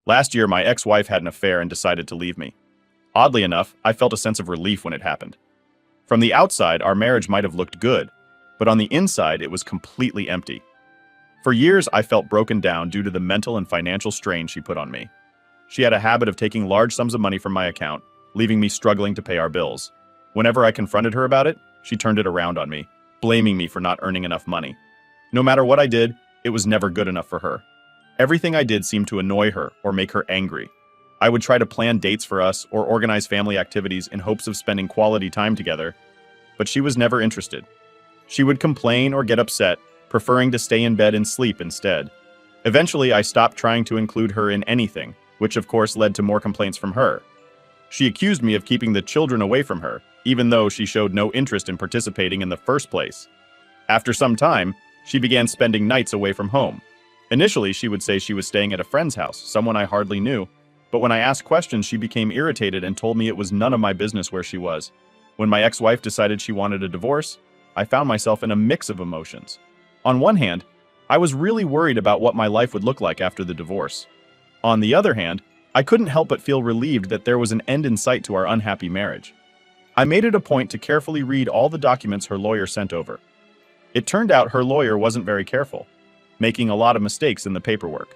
Last year, my ex-wife had an affair and decided to leave me. Oddly enough, I felt a sense of relief when it happened. From the outside, our marriage might have looked good, but on the inside, it was completely empty. For years, I felt broken down due to the mental and financial strain she put on me. She had a habit of taking large sums of money from my account, leaving me struggling to pay our bills. Whenever I confronted her about it, she turned it around on me, blaming me for not earning enough money. No matter what I did, it was never good enough for her. Everything I did seemed to annoy her or make her angry. I would try to plan dates for us or organize family activities in hopes of spending quality time together, but she was never interested. She would complain or get upset, preferring to stay in bed and sleep instead. Eventually, I stopped trying to include her in anything, which of course led to more complaints from her. She accused me of keeping the children away from her, even though she showed no interest in participating in the first place. After some time, she began spending nights away from home. Initially, she would say she was staying at a friend's house, someone I hardly knew, but when I asked questions, she became irritated and told me it was none of my business where she was. When my ex-wife decided she wanted a divorce, I found myself in a mix of emotions. On one hand, I was really worried about what my life would look like after the divorce. On the other hand, I couldn't help but feel relieved that there was an end in sight to our unhappy marriage. I made it a point to carefully read all the documents her lawyer sent over. It turned out her lawyer wasn't very careful, making a lot of mistakes in the paperwork.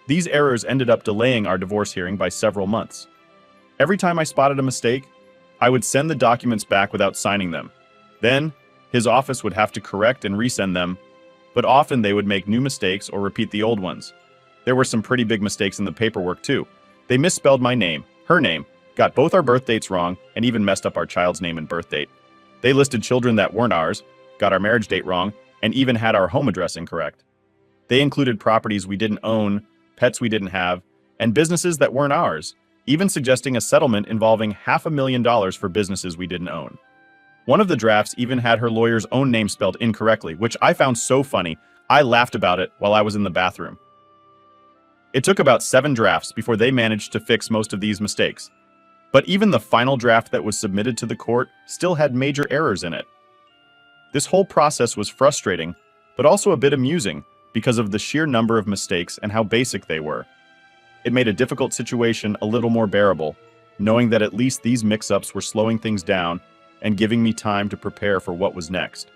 These errors ended up delaying our divorce hearing by several months. Every time I spotted a mistake, I would send the documents back without signing them. Then, his office would have to correct and resend them, but often they would make new mistakes or repeat the old ones. There were some pretty big mistakes in the paperwork too. They misspelled my name, her name, got both our birth dates wrong, and even messed up our child's name and birth date. They listed children that weren't ours, got our marriage date wrong, and even had our home address incorrect. They included properties we didn't own, pets we didn't have, and businesses that weren't ours, even suggesting a settlement involving $500,000 for businesses we didn't own. One of the drafts even had her lawyer's own name spelled incorrectly, which I found so funny, I laughed about it while I was in the bathroom. It took about 7 drafts before they managed to fix most of these mistakes. But even the final draft that was submitted to the court still had major errors in it. This whole process was frustrating, but also a bit amusing because of the sheer number of mistakes and how basic they were. It made a difficult situation a little more bearable, knowing that at least these mix-ups were slowing things down and giving me time to prepare for what was next.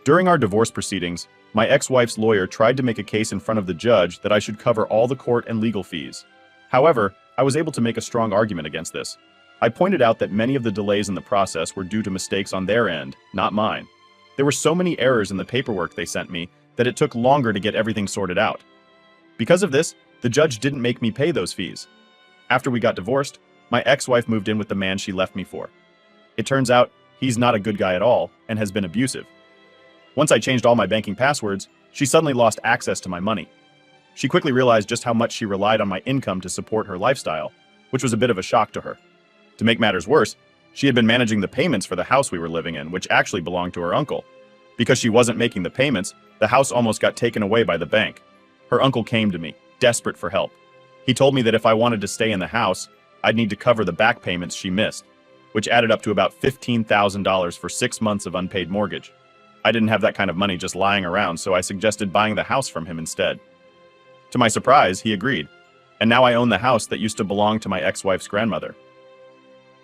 During our divorce proceedings, my ex-wife's lawyer tried to make a case in front of the judge that I should cover all the court and legal fees. However, I was able to make a strong argument against this. I pointed out that many of the delays in the process were due to mistakes on their end, not mine. There were so many errors in the paperwork they sent me that it took longer to get everything sorted out. Because of this, the judge didn't make me pay those fees. After we got divorced, my ex-wife moved in with the man she left me for. It turns out he's not a good guy at all and has been abusive. Once I changed all my banking passwords, she suddenly lost access to my money. She quickly realized just how much she relied on my income to support her lifestyle, which was a bit of a shock to her. To make matters worse, she had been managing the payments for the house we were living in, which actually belonged to her uncle. Because she wasn't making the payments, the house almost got taken away by the bank. Her uncle came to me, desperate for help. He told me that if I wanted to stay in the house, I'd need to cover the back payments she missed, which added up to about $15,000 for 6 months of unpaid mortgage. I didn't have that kind of money just lying around, so I suggested buying the house from him instead. To my surprise, he agreed, and now I own the house that used to belong to my ex-wife's grandmother.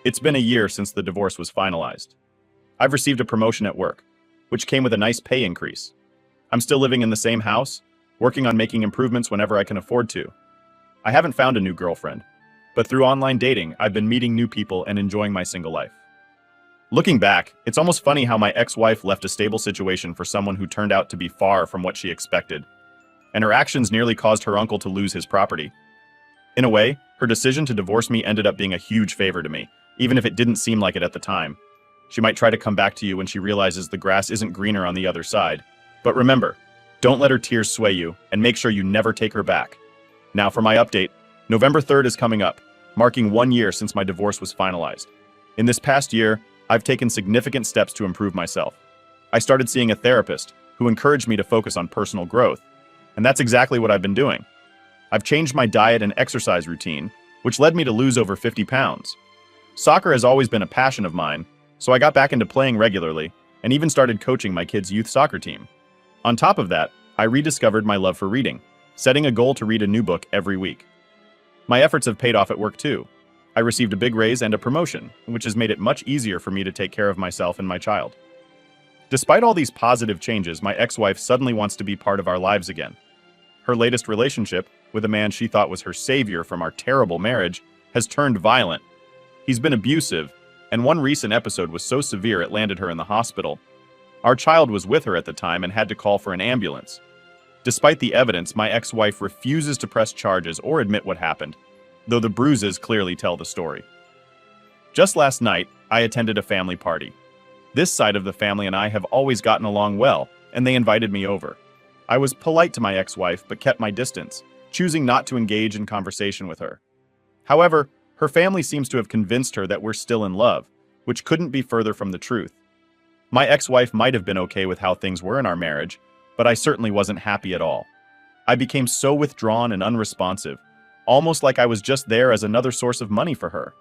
It's been a year since the divorce was finalized. I've received a promotion at work, which came with a nice pay increase. I'm still living in the same house, working on making improvements whenever I can afford to. I haven't found a new girlfriend, but through online dating, I've been meeting new people and enjoying my single life. Looking back, it's almost funny how my ex-wife left a stable situation for someone who turned out to be far from what she expected, and her actions nearly caused her uncle to lose his property. In a way, her decision to divorce me ended up being a huge favor to me, even if it didn't seem like it at the time. She might try to come back to you when she realizes the grass isn't greener on the other side. But remember, don't let her tears sway you, and make sure you never take her back. Now for my update, November 3rd is coming up, marking 1 year since my divorce was finalized. In this past year, I've taken significant steps to improve myself. I started seeing a therapist who encouraged me to focus on personal growth, and that's exactly what I've been doing. I've changed my diet and exercise routine, which led me to lose over 50 pounds. Soccer has always been a passion of mine, so I got back into playing regularly and even started coaching my kids' youth soccer team. On top of that, I rediscovered my love for reading, setting a goal to read a new book every week. My efforts have paid off at work too. I received a big raise and a promotion, which has made it much easier for me to take care of myself and my child. Despite all these positive changes, my ex-wife suddenly wants to be part of our lives again. Her latest relationship, with a man she thought was her savior from our terrible marriage, has turned violent. He's been abusive, and one recent episode was so severe it landed her in the hospital. Our child was with her at the time and had to call for an ambulance. Despite the evidence, my ex-wife refuses to press charges or admit what happened, though the bruises clearly tell the story. Just last night, I attended a family party. This side of the family and I have always gotten along well, and they invited me over. I was polite to my ex-wife but kept my distance, choosing not to engage in conversation with her. However, her family seems to have convinced her that we're still in love, which couldn't be further from the truth. My ex-wife might have been okay with how things were in our marriage, but I certainly wasn't happy at all. I became so withdrawn and unresponsive, almost like I was just there as another source of money for her.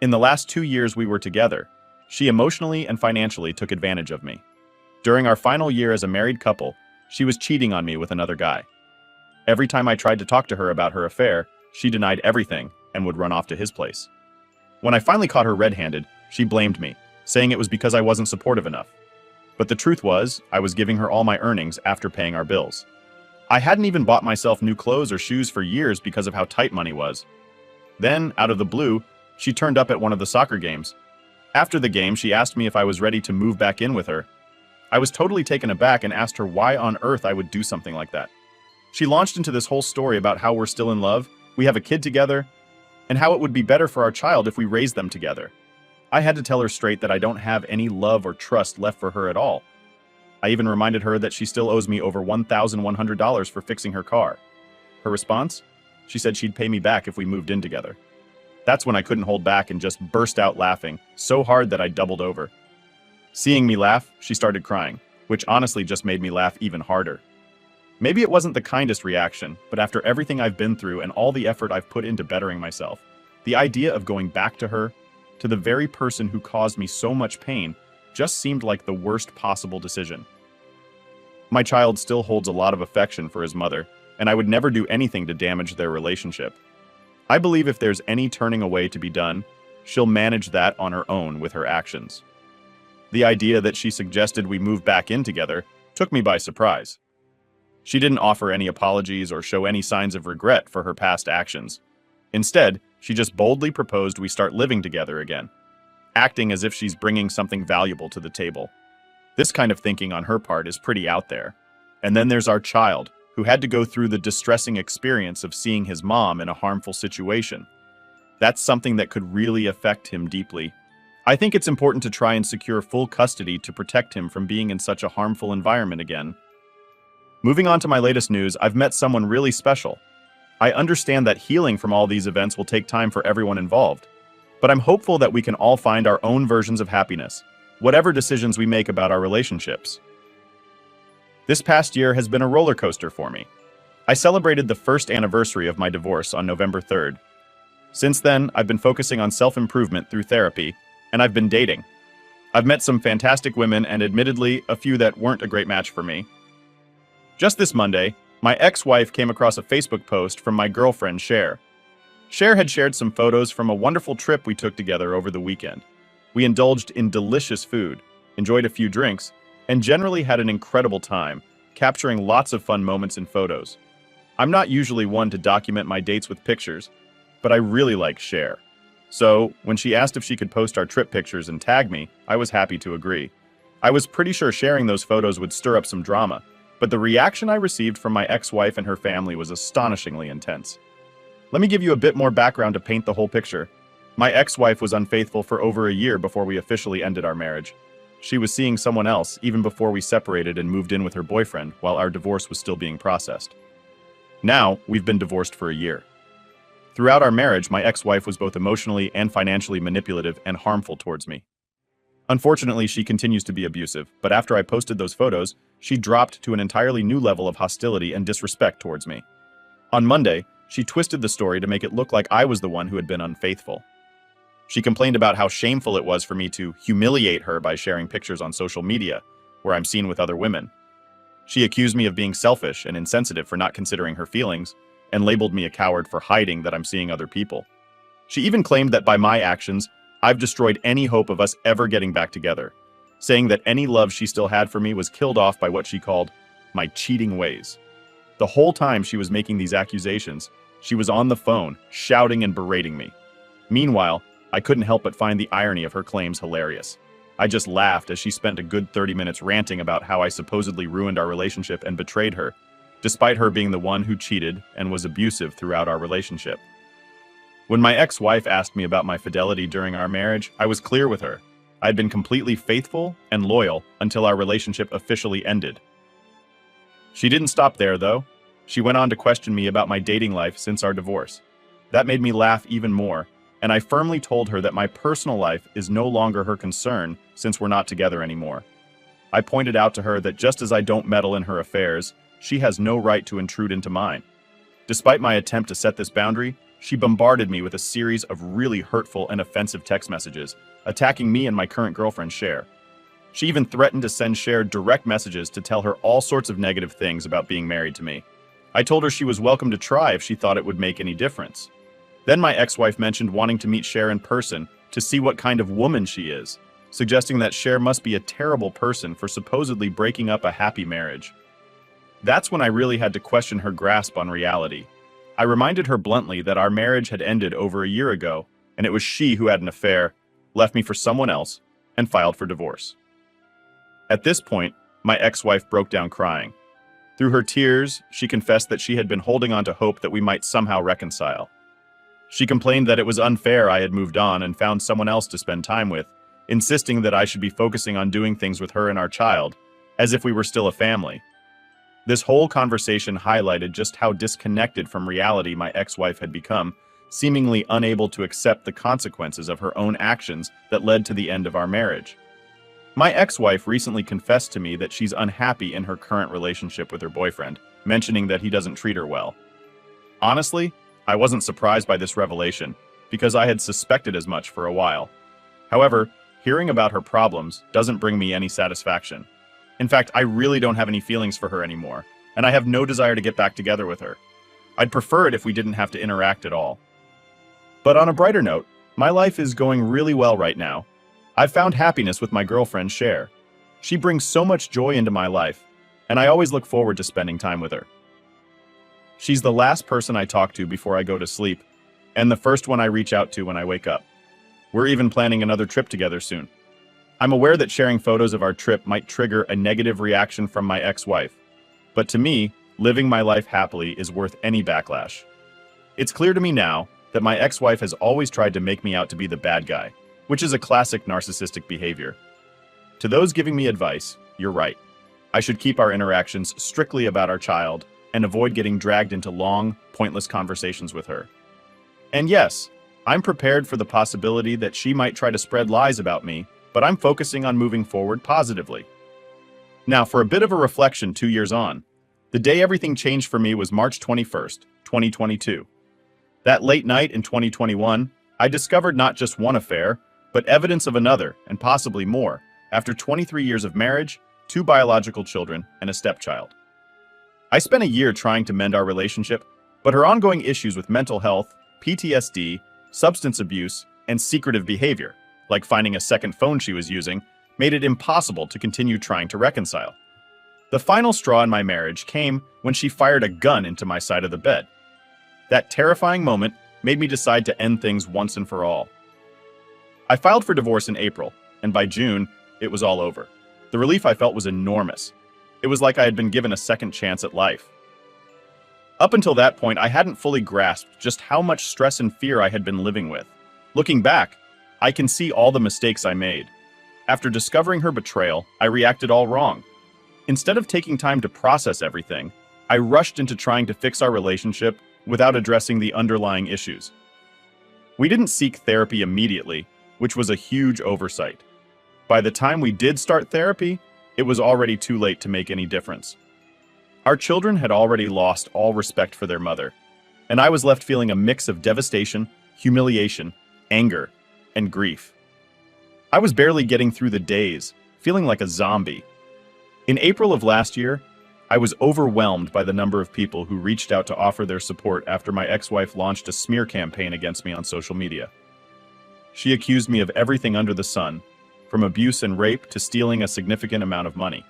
In the last 2 years we were together, she emotionally and financially took advantage of me. During our final year as a married couple, she was cheating on me with another guy. Every time I tried to talk to her about her affair, she denied everything and would run off to his place. When I finally caught her red-handed, she blamed me, saying it was because I wasn't supportive enough. But the truth was, I was giving her all my earnings after paying our bills. I hadn't even bought myself new clothes or shoes for years because of how tight money was. Then, out of the blue, she turned up at one of the soccer games. After the game, she asked me if I was ready to move back in with her. I was totally taken aback and asked her why on earth I would do something like that. She launched into this whole story about how we're still in love, we have a kid together, and how it would be better for our child if we raised them together. I had to tell her straight that I don't have any love or trust left for her at all. I even reminded her that she still owes me over $1,100 for fixing her car. Her response? She said she'd pay me back if we moved in together. That's when I couldn't hold back and just burst out laughing, so hard that I doubled over. Seeing me laugh, she started crying, which honestly just made me laugh even harder. Maybe it wasn't the kindest reaction, but after everything I've been through and all the effort I've put into bettering myself, the idea of going back to her, to the very person who caused me so much pain, just seemed like the worst possible decision. My child still holds a lot of affection for his mother, and I would never do anything to damage their relationship. I believe if there's any turning away to be done, she'll manage that on her own with her actions. The idea that she suggested we move back in together took me by surprise. She didn't offer any apologies or show any signs of regret for her past actions. Instead, she just boldly proposed we start living together again, acting as if she's bringing something valuable to the table. This kind of thinking on her part is pretty out there. And then there's our child, who had to go through the distressing experience of seeing his mom in a harmful situation. That's something that could really affect him deeply. I think it's important to try and secure full custody to protect him from being in such a harmful environment again. Moving on to my latest news, I've met someone really special. I understand that healing from all these events will take time for everyone involved, but I'm hopeful that we can all find our own versions of happiness, whatever decisions we make about our relationships. This past year has been a roller coaster for me. I celebrated the first anniversary of my divorce on November 3rd. Since then, I've been focusing on self-improvement through therapy, and I've been dating. I've met some fantastic women and admittedly, a few that weren't a great match for me. Just this Monday, my ex-wife came across a Facebook post from my girlfriend, Cher. Cher had shared some photos from a wonderful trip we took together over the weekend. We indulged in delicious food, enjoyed a few drinks, and generally had an incredible time, capturing lots of fun moments in photos. I'm not usually one to document my dates with pictures, but I really like Cher. So, when she asked if she could post our trip pictures and tag me, I was happy to agree. I was pretty sure sharing those photos would stir up some drama, but the reaction I received from my ex-wife and her family was astonishingly intense. Let me give you a bit more background to paint the whole picture. My ex-wife was unfaithful for over a year before we officially ended our marriage. She was seeing someone else even before we separated and moved in with her boyfriend while our divorce was still being processed. Now, we've been divorced for a year. Throughout our marriage, my ex-wife was both emotionally and financially manipulative and harmful towards me. Unfortunately, she continues to be abusive, but after I posted those photos, she dropped to an entirely new level of hostility and disrespect towards me. On Monday, she twisted the story to make it look like I was the one who had been unfaithful. She complained about how shameful it was for me to humiliate her by sharing pictures on social media, where I'm seen with other women. She accused me of being selfish and insensitive for not considering her feelings, and labeled me a coward for hiding that I'm seeing other people. She even claimed that by my actions, I've destroyed any hope of us ever getting back together, saying that any love she still had for me was killed off by what she called my cheating ways. The whole time she was making these accusations, she was on the phone, shouting and berating me. Meanwhile, I couldn't help but find the irony of her claims hilarious. I just laughed as she spent a good 30 minutes ranting about how I supposedly ruined our relationship and betrayed her, despite her being the one who cheated and was abusive throughout our relationship. When my ex-wife asked me about my fidelity during our marriage, I was clear with her. I had been completely faithful and loyal until our relationship officially ended. She didn't stop there, though. She went on to question me about my dating life since our divorce. That made me laugh even more, and I firmly told her that my personal life is no longer her concern since we're not together anymore. I pointed out to her that just as I don't meddle in her affairs, she has no right to intrude into mine. Despite my attempt to set this boundary, she bombarded me with a series of really hurtful and offensive text messages, attacking me and my current girlfriend, Cher. She even threatened to send Cher direct messages to tell her all sorts of negative things about being married to me. I told her she was welcome to try if she thought it would make any difference. Then my ex-wife mentioned wanting to meet Cher in person to see what kind of woman she is, suggesting that Cher must be a terrible person for supposedly breaking up a happy marriage. That's when I really had to question her grasp on reality. I reminded her bluntly that our marriage had ended over a year ago, and it was she who had an affair, left me for someone else, and filed for divorce. At this point, my ex-wife broke down crying. Through her tears, she confessed that she had been holding on to hope that we might somehow reconcile. She complained that it was unfair I had moved on and found someone else to spend time with, insisting that I should be focusing on doing things with her and our child, as if we were still a family. This whole conversation highlighted just how disconnected from reality my ex-wife had become, seemingly unable to accept the consequences of her own actions that led to the end of our marriage. My ex-wife recently confessed to me that she's unhappy in her current relationship with her boyfriend, mentioning that he doesn't treat her well. Honestly, I wasn't surprised by this revelation, because I had suspected as much for a while. However, hearing about her problems doesn't bring me any satisfaction. In fact, I really don't have any feelings for her anymore, and I have no desire to get back together with her. I'd prefer it if we didn't have to interact at all. But on a brighter note, my life is going really well right now. I've found happiness with my girlfriend, Cher. She brings so much joy into my life, and I always look forward to spending time with her. She's the last person I talk to before I go to sleep, and the first one I reach out to when I wake up. We're even planning another trip together soon. I'm aware that sharing photos of our trip might trigger a negative reaction from my ex-wife, but to me, living my life happily is worth any backlash. It's clear to me now that my ex-wife has always tried to make me out to be the bad guy, which is a classic narcissistic behavior. To those giving me advice, you're right. I should keep our interactions strictly about our child and avoid getting dragged into long, pointless conversations with her. And yes, I'm prepared for the possibility that she might try to spread lies about me, but I'm focusing on moving forward positively. Now, for a bit of a reflection 2 years on, the day everything changed for me was March 21st, 2022. That late night in 2021, I discovered not just one affair, but evidence of another, and possibly more, after 23 years of marriage, 2 biological children, and a stepchild. I spent a year trying to mend our relationship, but her ongoing issues with mental health, PTSD, substance abuse, and secretive behavior, like finding a second phone she was using, made it impossible to continue trying to reconcile. The final straw in my marriage came when she fired a gun into my side of the bed. That terrifying moment made me decide to end things once and for all. I filed for divorce in April, and by June, it was all over. The relief I felt was enormous. It was like I had been given a second chance at life. Up until that point, I hadn't fully grasped just how much stress and fear I had been living with. Looking back, I can see all the mistakes I made. After discovering her betrayal, I reacted all wrong. Instead of taking time to process everything, I rushed into trying to fix our relationship without addressing the underlying issues. We didn't seek therapy immediately, which was a huge oversight. By the time we did start therapy, it was already too late to make any difference. Our children had already lost all respect for their mother, and I was left feeling a mix of devastation, humiliation, anger, and grief. I was barely getting through the days, feeling like a zombie. In April of last year, I was overwhelmed by the number of people who reached out to offer their support after my ex-wife launched a smear campaign against me on social media. She accused me of everything under the sun, from abuse and rape to stealing a significant amount of money.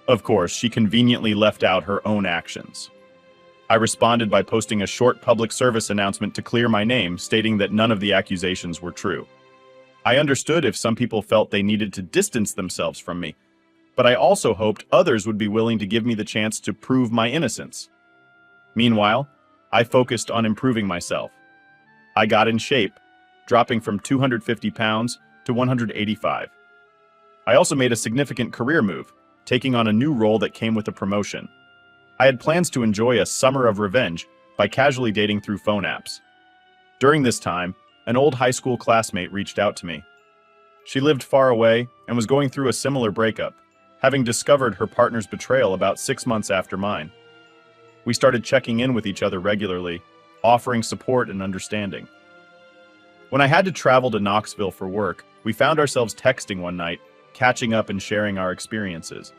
Of course, she conveniently left out her own actions. I responded by posting a short public service announcement to clear my name, stating that none of the accusations were true. I understood if some people felt they needed to distance themselves from me, but I also hoped others would be willing to give me the chance to prove my innocence. Meanwhile, I focused on improving myself. I got in shape, dropping from 250 pounds to 185. I also made a significant career move, taking on a new role that came with a promotion. I had plans to enjoy a summer of revenge by casually dating through phone apps. During this time, an old high school classmate reached out to me. She lived far away and was going through a similar breakup, having discovered her partner's betrayal about 6 months after mine. We started checking in with each other regularly, offering support and understanding. When I had to travel to Knoxville for work, we found ourselves texting one night, catching up and sharing our experiences.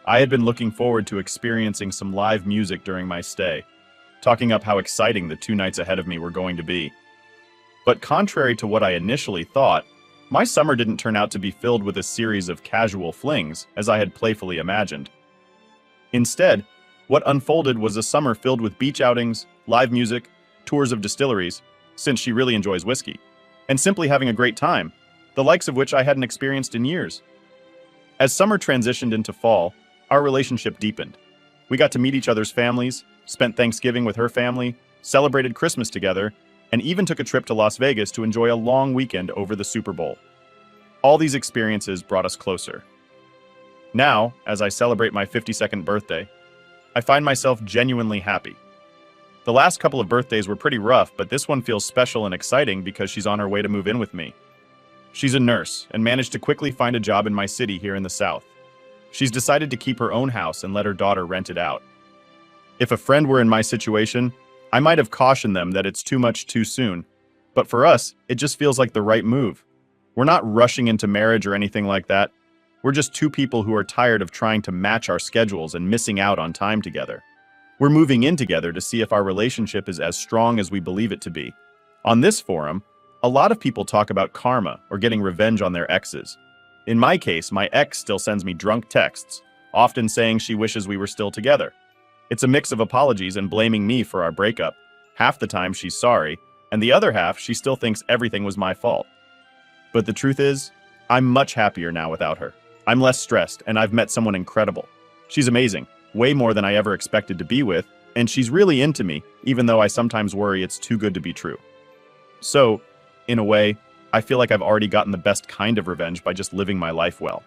I had been looking forward to experiencing some live music during my stay, talking up how exciting the 2 nights ahead of me were going to be. But contrary to what I initially thought, my summer didn't turn out to be filled with a series of casual flings, as I had playfully imagined. Instead, what unfolded was a summer filled with beach outings, live music, tours of distilleries, since she really enjoys whiskey, and simply having a great time, the likes of which I hadn't experienced in years. As summer transitioned into fall, our relationship deepened. We got to meet each other's families, spent Thanksgiving with her family, celebrated Christmas together, and even took a trip to Las Vegas to enjoy a long weekend over the Super Bowl. All these experiences brought us closer. Now, as I celebrate my 52nd birthday, I find myself genuinely happy. The last couple of birthdays were pretty rough, but this one feels special and exciting because she's on her way to move in with me. She's a nurse and managed to quickly find a job in my city here in the South. She's decided to keep her own house and let her daughter rent it out. If a friend were in my situation, I might have cautioned them that it's too much too soon. But for us, it just feels like the right move. We're not rushing into marriage or anything like that. We're just 2 people who are tired of trying to match our schedules and missing out on time together. We're moving in together to see if our relationship is as strong as we believe it to be. On this forum, a lot of people talk about karma or getting revenge on their exes. In my case, my ex still sends me drunk texts, often saying she wishes we were still together. It's a mix of apologies and blaming me for our breakup. Half the time she's sorry, and the other half she still thinks everything was my fault. But the truth is, I'm much happier now without her. I'm less stressed, and I've met someone incredible. She's amazing, way more than I ever expected to be with, and she's really into me, even though I sometimes worry it's too good to be true. So, in a way, I feel like I've already gotten the best kind of revenge by just living my life well.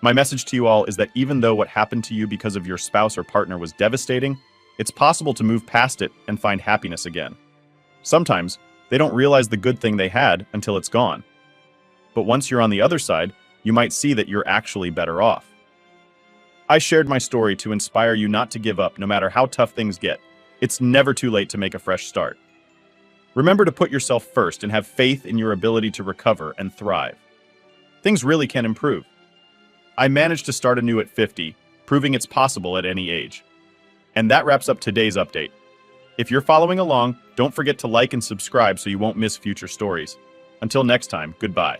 My message to you all is that even though what happened to you because of your spouse or partner was devastating, it's possible to move past it and find happiness again. Sometimes, they don't realize the good thing they had until it's gone. But once you're on the other side, you might see that you're actually better off. I shared my story to inspire you not to give up no matter how tough things get. It's never too late to make a fresh start. Remember to put yourself first and have faith in your ability to recover and thrive. Things really can improve. I managed to start anew at 50, proving it's possible at any age. And that wraps up today's update. If you're following along, don't forget to like and subscribe so you won't miss future stories. Until next time, goodbye.